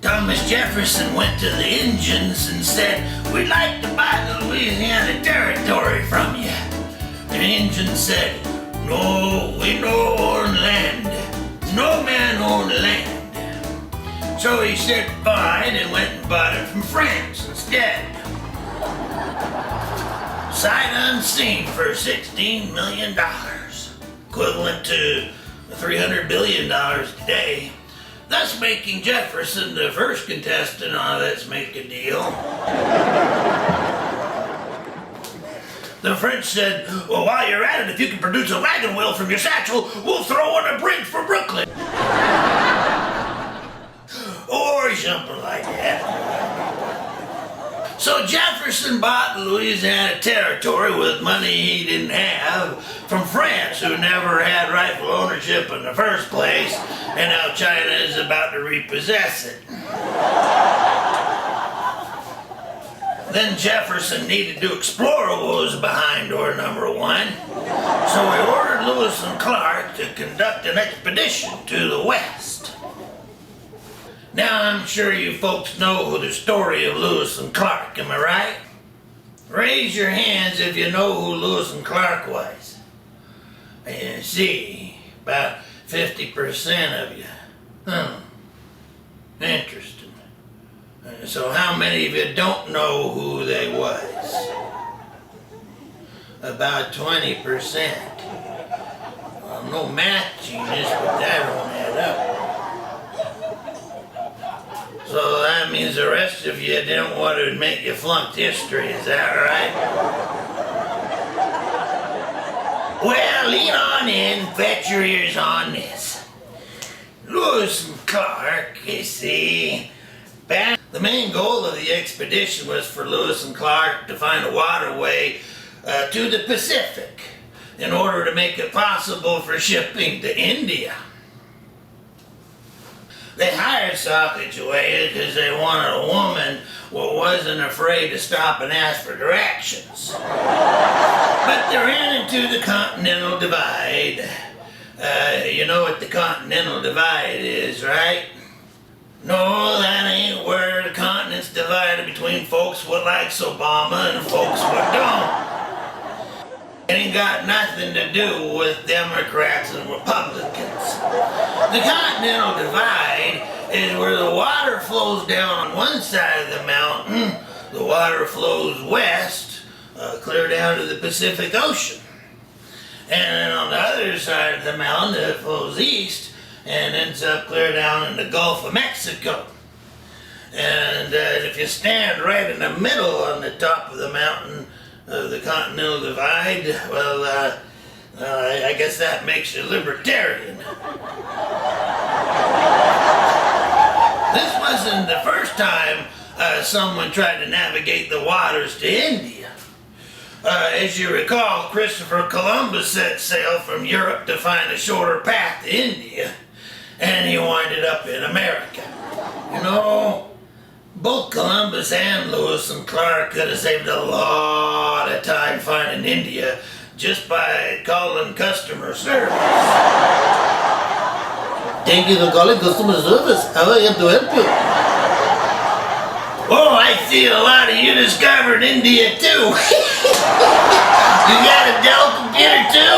Thomas Jefferson went to the Indians and said, "We'd like to buy the Louisiana Territory from you." The Indians said, "No, we no own land. No man own land." So he said fine and went and bought it from France instead. Sight unseen for $16 million, equivalent to $300 billion today, thus making Jefferson the first contestant on Let's Make a Deal. The French said, "Well, while you're at it, if you can produce a wagon wheel from your satchel, we'll throw in a bridge for Brooklyn." Or something like that. So Jefferson bought the Louisiana Territory with money he didn't have from France, who never had rightful ownership in the first place, and now China is about to repossess it. Then Jefferson needed to explore what was behind door number one, so he ordered Lewis and Clark to conduct an expedition to the west. Now I'm sure you folks know the story of Lewis and Clark, am I right? Raise your hands if you know who Lewis and Clark was. You see, about 50% of you. Interesting. So how many of you don't know who they was? About 20%. Well, no math genius, but that don't add up. So that means the rest of you didn't want to admit you flunked history, is that right? Well, lean on in, bet your ears on this. Lewis and Clark, you see, the main goal of the expedition was for Lewis and Clark to find a waterway to the Pacific in order to make it possible for shipping to India. They hired Sacajawea because they wanted a woman who wasn't afraid to stop and ask for directions. But they ran into the Continental Divide. You know what the Continental Divide is, right? No, that ain't where the continent's divided between folks what likes Obama and folks what don't. It ain't got nothing to do with Democrats and Republicans. The Continental Divide is where the water flows down on one side of the mountain, the water flows west, clear down to the Pacific Ocean. And then on the other side of the mountain, it flows east and ends up clear down in the Gulf of Mexico. And if you stand right in the middle on the top of the mountain of the Continental Divide, well, I guess that makes you libertarian. This wasn't the first time someone tried to navigate the waters to India. As you recall, Christopher Columbus set sail from Europe to find a shorter path to India, and he winded up in America. You know, both Columbus and Lewis and Clark could have saved a lot of time finding India just by calling customer service. Thank you for calling customer service. How I am to help you? Oh, I see a lot of you discovered India too. You got a Dell computer too?